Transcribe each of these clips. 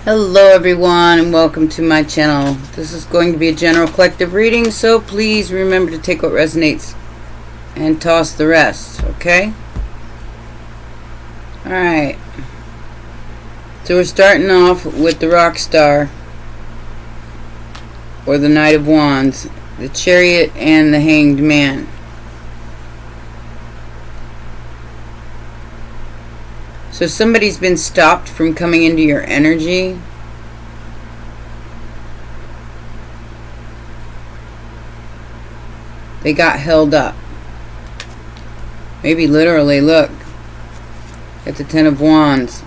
Hello everyone and welcome to my channel. This is going to be a general collective reading, so please remember to take what resonates and toss the rest, okay? Alright. So we're starting off with the Rock Star, or the Knight of Wands, the Chariot, and the Hanged Man. So somebody's been stopped from coming into your energy. They got held up. Maybe literally, look at the Ten of Wands.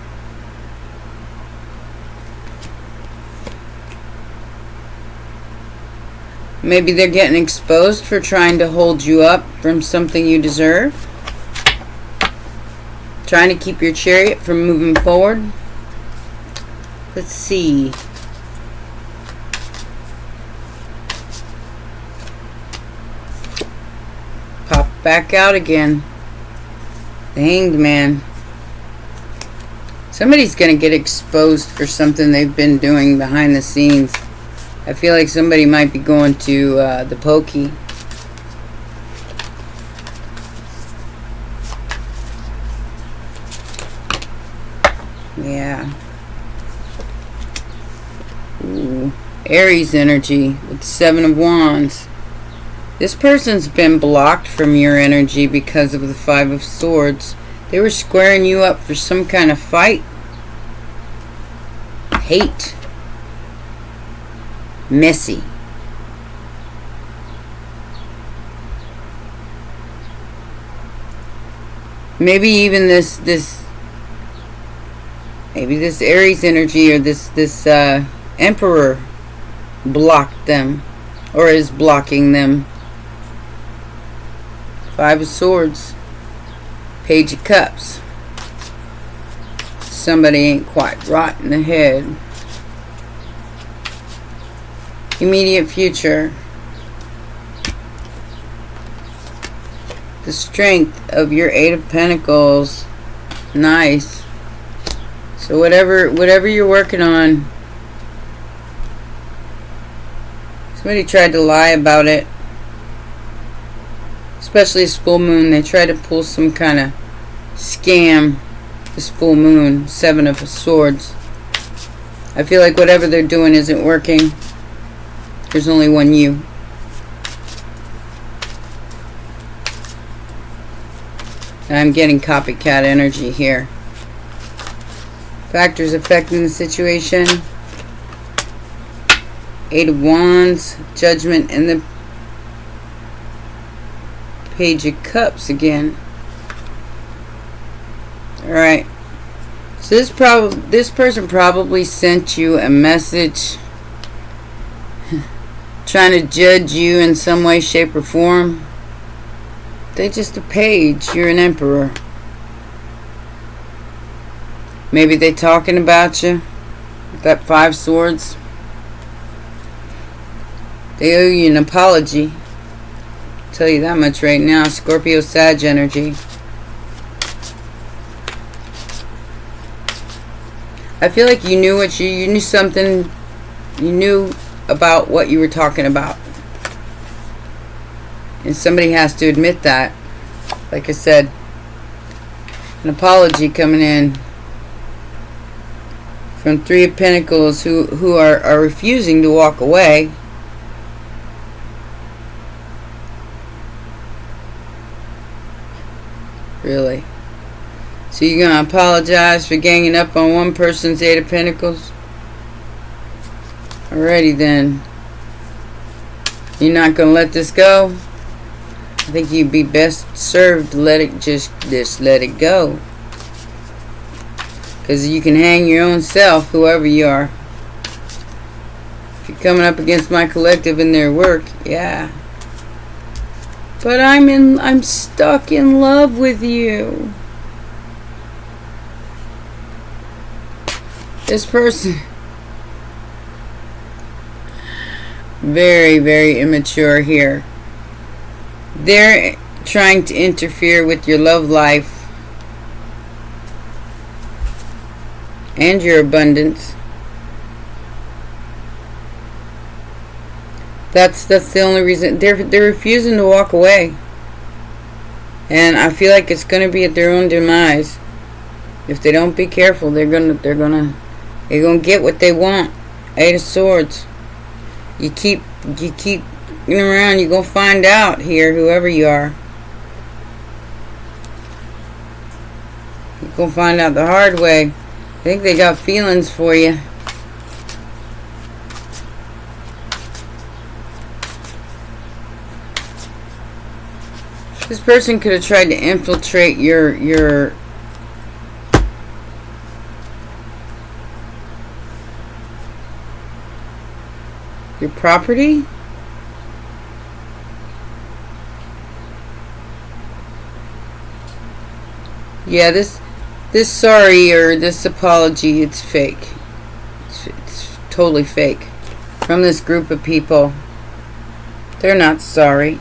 Maybe they're getting exposed for trying to hold you up from something you deserve. Trying to keep your chariot from moving forward. Let's see. Pop back out again. The Hanged Man. Somebody's going to get exposed for something they've been doing behind the scenes. I feel like somebody might be going to the pokey. Yeah. Ooh. Aries energy with Seven of Wands. This person's been blocked from your energy because of the Five of Swords. They were squaring you up for some kind of fight. Hate. Messy. Maybe even this Aries energy or this Emperor blocked them or is blocking them. Five of Swords. Page of Cups. Somebody ain't quite right in the head. Immediate future. The strength of your Eight of Pentacles. Nice. So whatever you're working on, somebody tried to lie about it. Especially this full moon. They tried to pull some kind of scam this full moon. Seven of Swords. I feel like whatever they're doing isn't working. There's only one you. And I'm getting copycat energy here. Factors affecting the situation. Eight of Wands, Judgment, and the Page of Cups again. Alright. So this person probably sent you a message trying to judge you in some way, shape, or form. They're just a page. You're an emperor. Maybe they talking about you. That Five Swords. They owe you an apology. I'll tell you that much right now. Scorpio Sag energy. I feel like you knew what you knew something. You knew about what you were talking about. And somebody has to admit that. Like I said, an apology coming in from Three of Pentacles who are refusing to walk away. Really? So you're going to apologize for ganging up on one person's Eight of Pentacles? Alrighty then. You're not going to let this go? I think you'd be best served to let it just let it go. Because you can hang your own self, whoever you are. If you're coming up against my collective in their work, yeah. But I'm stuck in love with you. This person, very, very immature here. They're trying to interfere with your love life and your abundance. That's the only reason they're refusing to walk away. And I feel like it's gonna be at their own demise. If they don't be careful, they're gonna get what they want. Eight of Swords. You keep around, you're gonna find out here, whoever you are. You're gonna find out the hard way. I think they got feelings for you. This person could have tried to infiltrate your property. Yeah, this sorry or this apology, it's fake. It's totally fake. From this group of people. They're not sorry.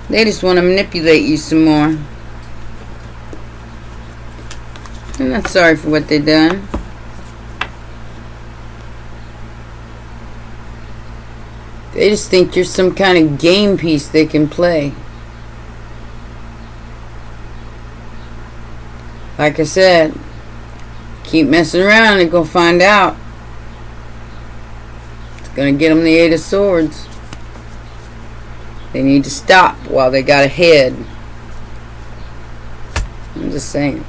They just want to manipulate you some more. They're not sorry for what they've done. They just think you're some kind of game piece they can play. Like I said, keep messing around and go find out. It's going to get them the Eight of Swords. They need to stop while they got ahead. I'm just saying.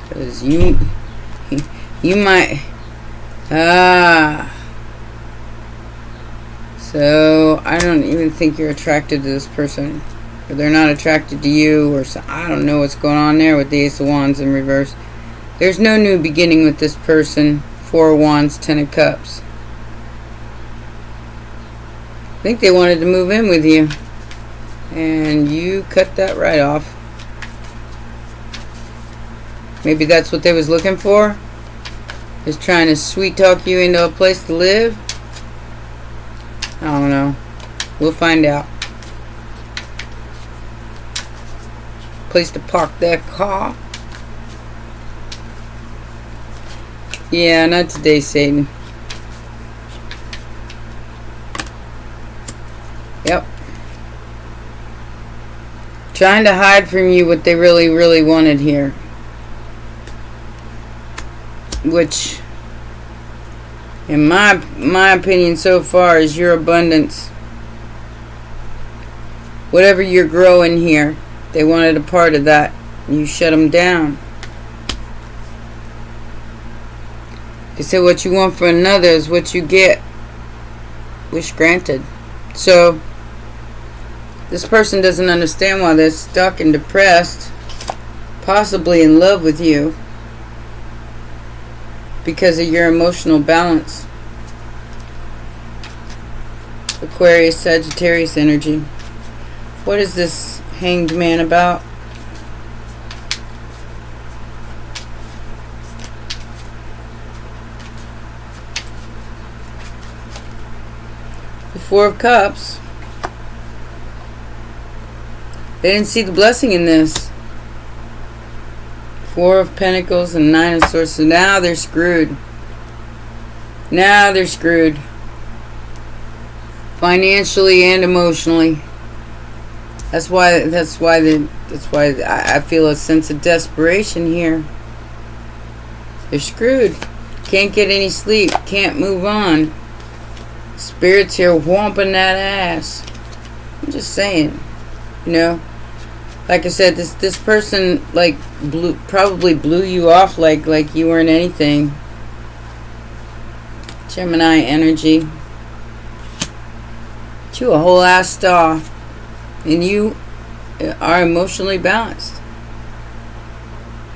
Because you might... So, I don't even think you're attracted to this person. Or they're not attracted to you. Or so, I don't know what's going on there with the Ace of Wands in reverse. There's no new beginning with this person. Four of Wands, Ten of Cups. I think they wanted to move in with you. And you cut that right off. Maybe that's what they was looking for. Just trying to sweet talk you into a place to live. I don't know. We'll find out. Place to park that car. Yeah, not today, Satan. Yep. Trying to hide from you what they really, really wanted here. Which, in my opinion so far, is your abundance. Whatever you're growing here, they wanted a part of that. You shut them down. They say what you want for another is what you get. Wish granted. So, this person doesn't understand why they're stuck and depressed, possibly in love with you, because of your emotional balance. Aquarius, Sagittarius energy. What is this Hanged Man about? The Four of Cups. They didn't see the blessing in this. Four of Pentacles and Nine of Swords. So now they're screwed. Now they're screwed. Financially and emotionally. That's why I feel a sense of desperation here. They're screwed. Can't get any sleep. Can't move on. Spirits here whomping that ass. I'm just saying. You know? Like I said, this person probably blew you off like you weren't anything. Gemini energy. You a whole ass star. And you are emotionally balanced.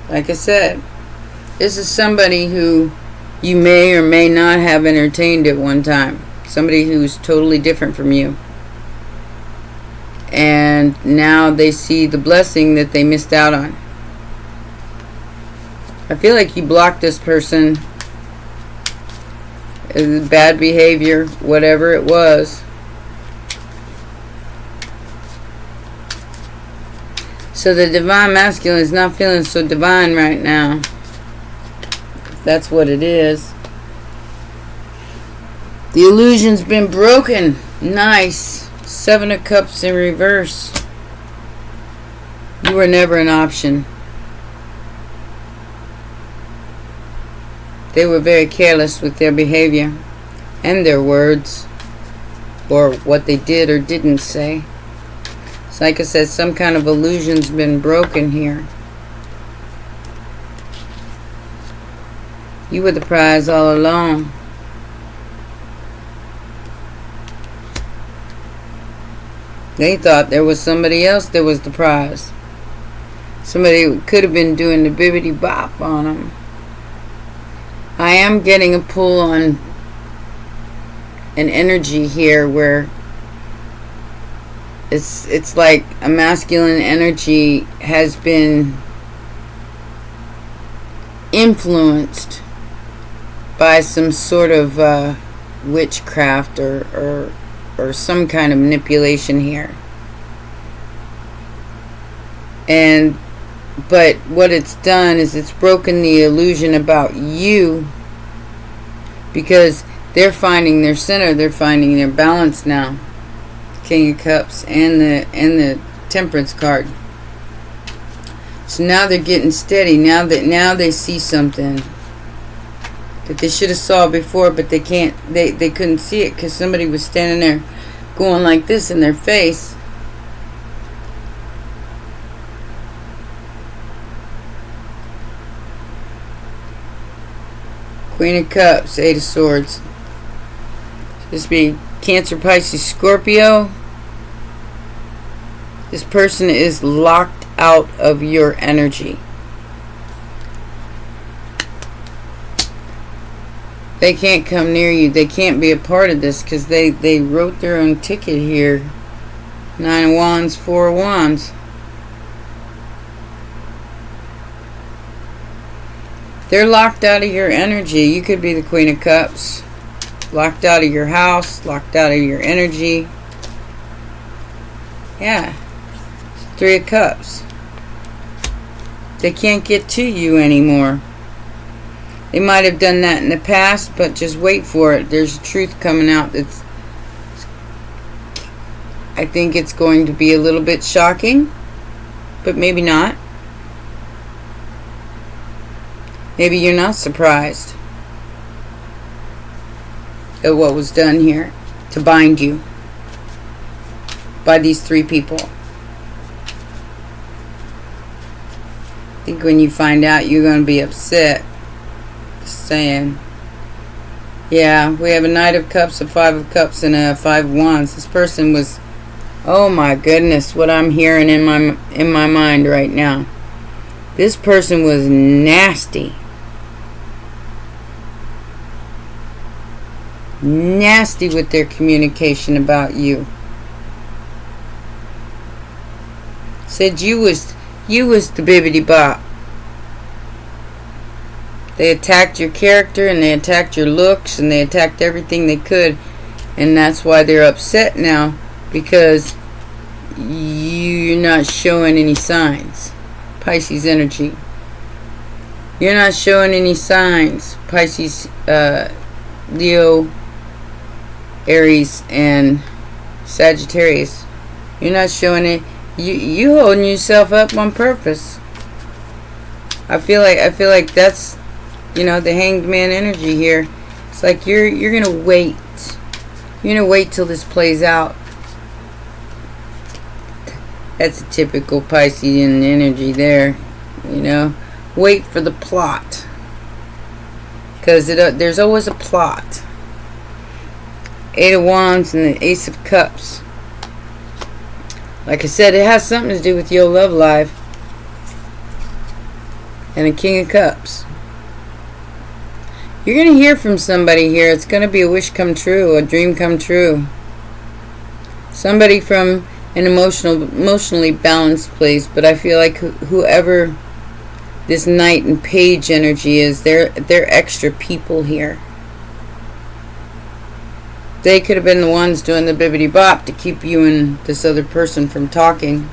Like I said, this is somebody who you may or may not have entertained at one time. Somebody who's totally different from you. And now they see the blessing that they missed out on. I feel like you blocked this person. Bad behavior, whatever it was. So the divine masculine is not feeling so divine right now. That's what it is. The illusion's been broken. Nice. 7 of Cups in reverse. You were never an option. They were very careless with their behavior and their words, or what they did or didn't say. It's like I said, some kind of illusion's been broken here. You were the prize all along. They thought there was somebody else that was the prize. Somebody could have been doing the bibbity bop on them. I am getting a pull on an energy here where it's like a masculine energy has been influenced by some sort of witchcraft or some kind of manipulation here. But what it's done is it's broken the illusion about you, because they're finding their center, they're finding their balance now. King of Cups and the Temperance card. So now they're getting steady. Now they see something that they should have saw before, but they can't. They couldn't see it because somebody was standing there going like this in their face. Queen of Cups, 8 of Swords. This be Cancer, Pisces, Scorpio. This person is locked out of your energy. They can't come near you. They can't be a part of this because they wrote their own ticket here. 9 of Wands, 4 of Wands. They're locked out of your energy. You could be the Queen of Cups. Locked out of your house. Locked out of your energy. Yeah. 3 of Cups. They can't get to you anymore. They might have done that in the past, but just wait for it. There's truth coming out that's... I think it's going to be a little bit shocking, but maybe not. Maybe you're not surprised at what was done here to bind you by these 3 people. I think when you find out, you're going to be upset. Just saying. Yeah, we have a Knight of Cups, a 5 of Cups, and a 5 of Wands. This person was... Oh my goodness, what I'm hearing in my mind right now. This person was nasty. Nasty with their communication about you. Said you was the bibbity bop. They attacked your character and they attacked your looks and they attacked everything they could, and that's why they're upset now, because you're not showing any signs. Pisces energy. You're not showing any signs. Pisces, Leo, Aries, and Sagittarius. You're not showing it. You holding yourself up on purpose. I feel like that's, the Hanged Man energy here. It's like you're gonna wait. You're gonna wait till this plays out. That's a typical Piscean energy there. Wait for the plot, because there's always a plot. 8 of Wands and the Ace of Cups. Like I said, it has something to do with your love life. And a King of Cups. You're going to hear from somebody here. It's going to be a wish come true, a dream come true. Somebody from an emotionally balanced place. But I feel like whoever this Knight and Page energy is, they're extra people here. They could have been the ones doing the bibbity bop to keep you and this other person from talking.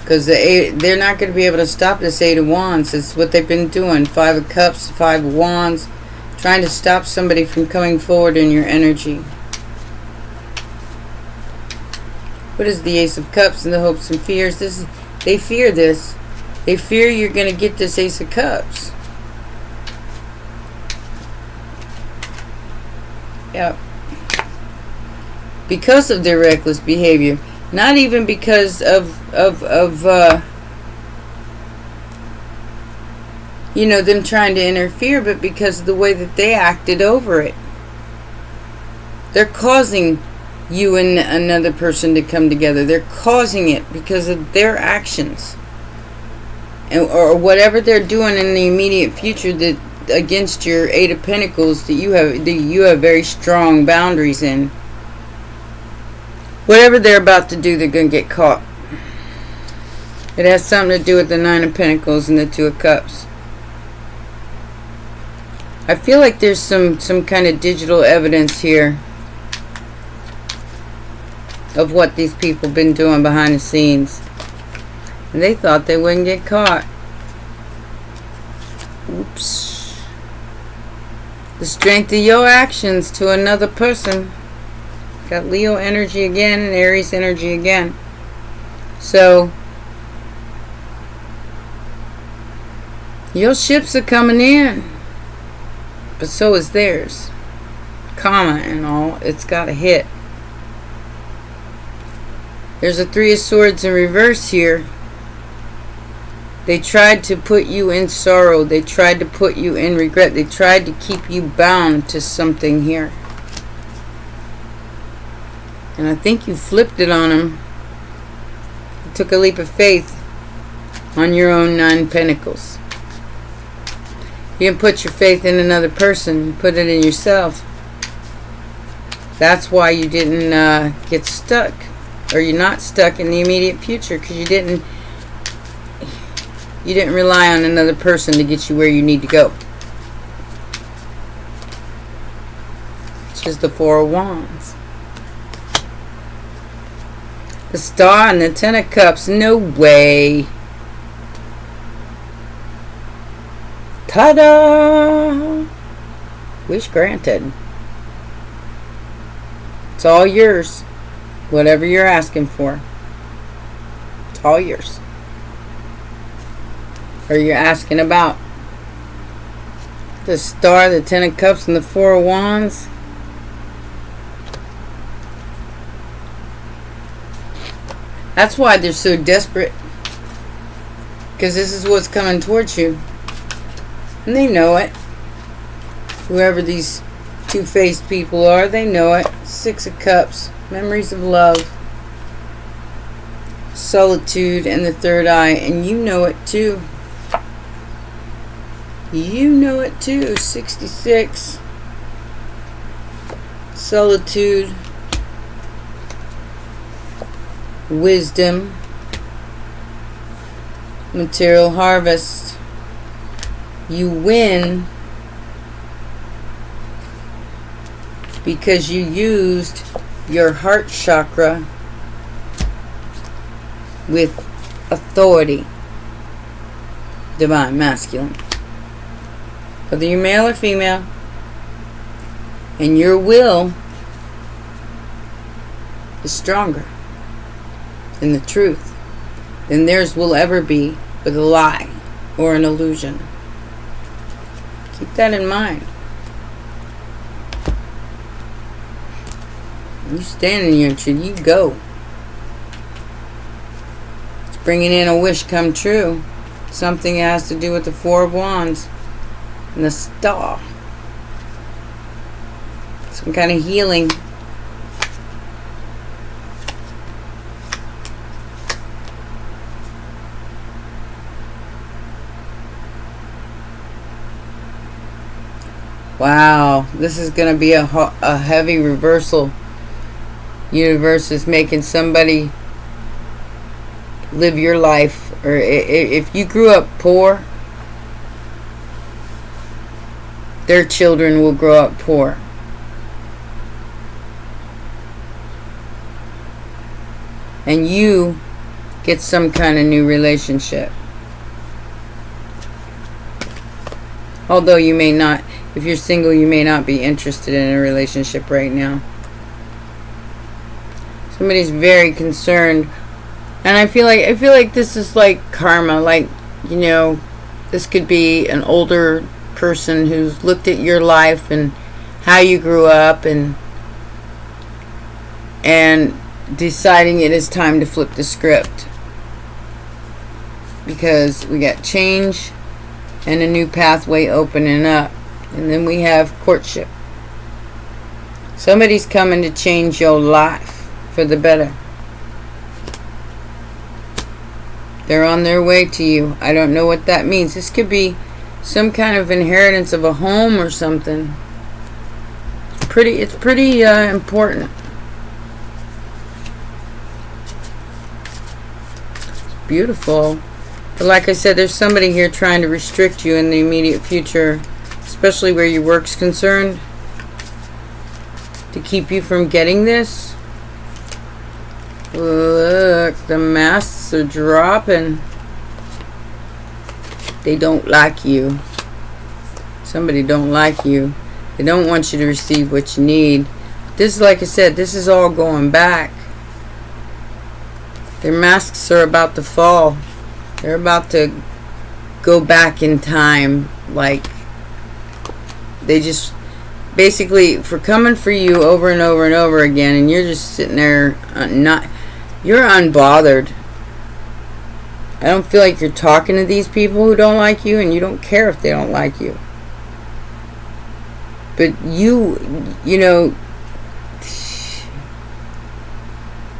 Because they're not going to be able to stop this Eight of Wands. It's what they've been doing. Five of Cups, Five of Wands. Trying to stop somebody from coming forward in your energy. What is the Ace of Cups and the hopes and fears? They fear this. They fear you're going to get this Ace of Cups. Yep. Because of their reckless behavior. Not even because of you know, them trying to interfere, but because of the way that they acted over it. They're causing you and another person to come together. They're causing it because of their actions. Or whatever they're doing in the immediate future that against your Eight of Pentacles that you have very strong boundaries in. Whatever they're about to do, they're going to get caught. It has something to do with the Nine of Pentacles and the Two of Cups. I feel like there's some kind of digital evidence here of what these people have been doing behind the scenes. And they thought they wouldn't get caught. Oops. The strength of your actions to another person. Got Leo energy again and Aries energy again. So, your ships are coming in. But so is theirs. Karma and all. It's got to hit. There's a Three of Swords in reverse here. They tried to put you in sorrow. They tried to put you in regret. They tried to keep you bound to something here. And I think you flipped it on them. You took a leap of faith on your own Nine of Pentacles. You didn't put your faith in another person. You put it in yourself. That's why you didn't get stuck. Or you're not stuck in the immediate future. Because you didn't rely on another person to get you where you need to go. Which is the Four of Wands. The Star and the Ten of Cups. No way. Ta-da! Wish granted. It's all yours. Whatever you're asking for. It's all yours. Or you're asking about. The Star, the Ten of Cups, and the Four of Wands. That's why they're so desperate. Because this is what's coming towards you. And they know it. Whoever these two-faced people are, they know it. Six of Cups. Memories of love. Solitude and the third eye. And you know it too. You know it too. 66. Solitude. Wisdom. Material harvest. You win because you used your heart chakra with authority. Divine masculine. Whether you're male or female, and your will is stronger than the truth than theirs will ever be with a lie or an illusion. Keep that in mind. You stand in your truth. You go. It's bringing in a wish come true. Something that has to do with the Four of Wands and the Star. Some kind of healing. Wow, this is going to be a heavy reversal. Universe is making somebody live your life. Or if you grew up poor, their children will grow up poor. And you get some kind of new relationship. Although you may not, if you're single, you may not be interested in a relationship right now. Somebody's very concerned. And I feel like this is like karma. Like, you know, this could be an older person who's looked at your life and how you grew up and deciding it is time to flip the script. Because we got change and a new pathway opening up. And then we have courtship. Somebody's coming to change your life for the better. They're on their way to you. I don't know what that means. This could be some kind of inheritance of a home or something. It's pretty important. It's beautiful. But like I said, there's somebody here trying to restrict you in the immediate future, especially where your work's concerned, to keep you from getting this. Look, the masks are dropping. They don't like you. Somebody don't like you. They don't want you to receive what you need. This is, like I said, this is all going back. Their masks are about to fall. They're about to go back in time. Like, they just, basically, for coming for you over and over and over again, and you're just sitting there you're unbothered. I don't feel like you're talking to these people who don't like you, and you don't care if they don't like you. But you know,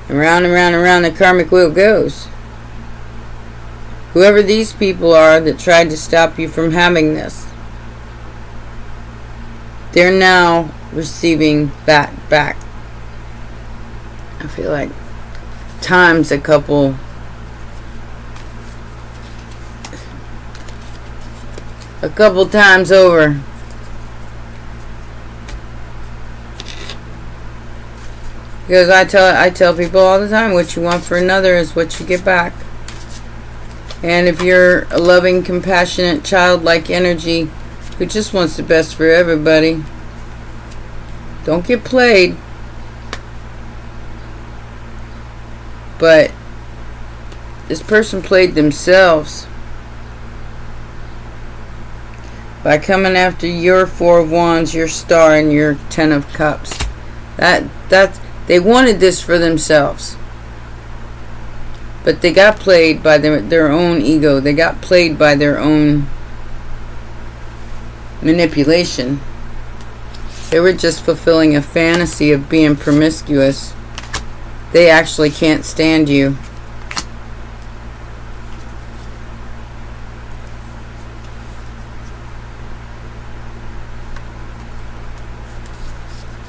around and round and round the karmic wheel goes. Whoever these people are that tried to stop you from having this, they're now receiving that back. I feel like times a couple times over. Because I tell people all the time, what you want for another is what you get back. And if you're a loving, compassionate, childlike energy who just wants the best for everybody, don't get played. But this person played themselves by coming after your Four of Wands, your Star, and your Ten of Cups. They wanted this for themselves. But they got played by their own ego. They got played by their own manipulation. They were just fulfilling a fantasy of being promiscuous. They actually can't stand you.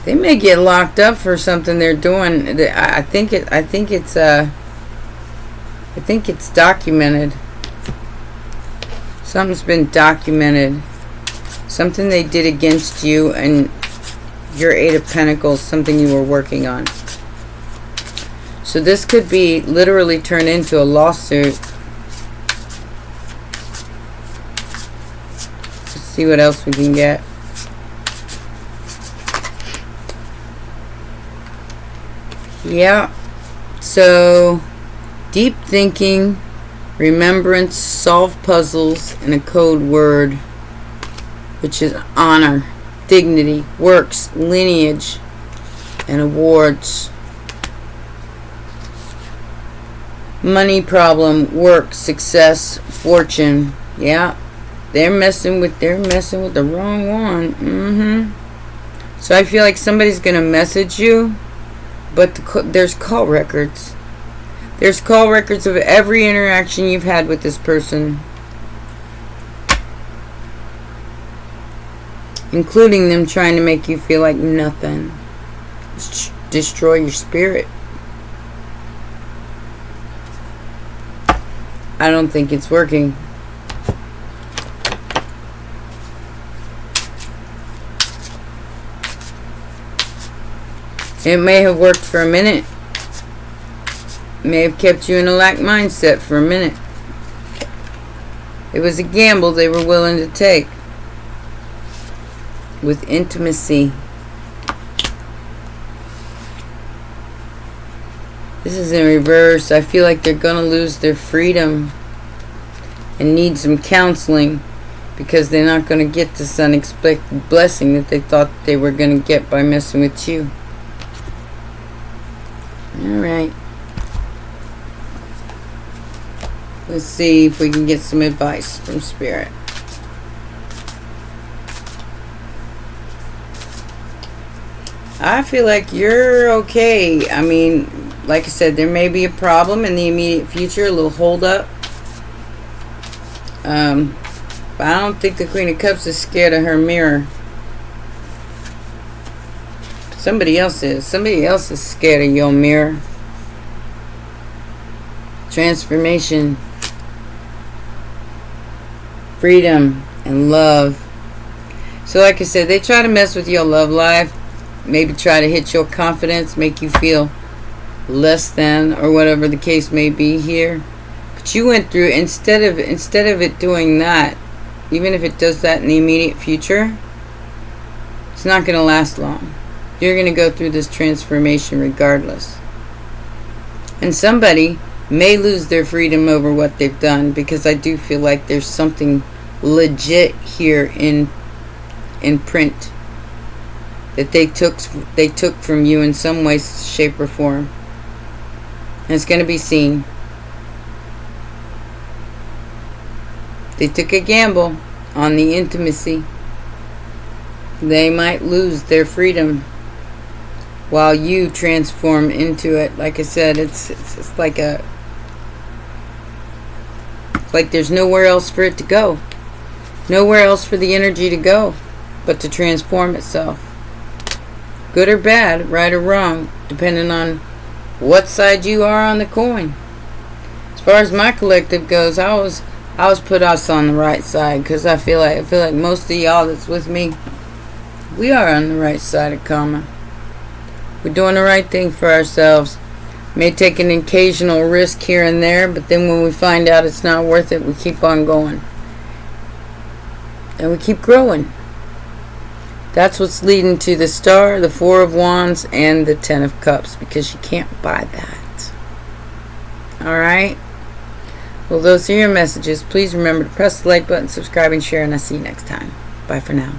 They may get locked up for something they're doing. I think it's documented. Something's been documented. Something they did against you and your Eight of Pentacles, something you were working on. So this could be literally turned into a lawsuit. Let's see what else we can get. Yeah. So, deep thinking, remembrance, solve puzzles, and a code word, which is honor, dignity, works, lineage, and awards. Money problem, work, success, fortune. Yeah. They're messing with the wrong one. So I feel like somebody's going to message you, but there's call records. There's call records of every interaction you've had with this person, including them trying to make you feel like nothing. Destroy your spirit. I don't think it's working. It may have worked for a minute, may have kept you in a lack mindset for a minute. It was a gamble they were willing to take with intimacy. This is in reverse. I feel like they're going to lose their freedom and need some counseling because they're not going to get this unexpected blessing that they thought they were going to get by messing with you. Alright. Let's see if we can get some advice from Spirit. I feel like you're okay. I mean, like I said, there may be a problem in the immediate future, a little hold up. But I don't think the Queen of Cups is scared of her mirror. Somebody else is. Somebody else is scared of your mirror. Transformation. Freedom and love. So like I said, they try to mess with your love life. Maybe try to hit your confidence. Make you feel less than, or whatever the case may be here. But you went through, instead of it doing that, even if it does that in the immediate future, it's not going to last long. You're going to go through this transformation regardless. And somebody may lose their freedom over what they've done, because I do feel like there's something legit here in print that they took from you in some way, shape, or form. And it's going to be seen. They took a gamble on the intimacy. They might lose their freedom while you transform into it. Like I said, it's like like there's nowhere else for it to go. Nowhere else for the energy to go but to transform itself. Good or bad, right or wrong, depending on what side you are on the coin. As far as my collective goes, I was put us on the right side, because I feel like most of y'all that's with me, we are on the right side of karma. We're doing the right thing for ourselves. May take an occasional risk here and there, but then when we find out it's not worth it, we keep on going. And we keep growing. That's what's leading to the Star, the Four of Wands, and the Ten of Cups, because you can't buy that. Alright? Well, those are your messages. Please remember to press the like button, subscribe, and share, and I'll see you next time. Bye for now.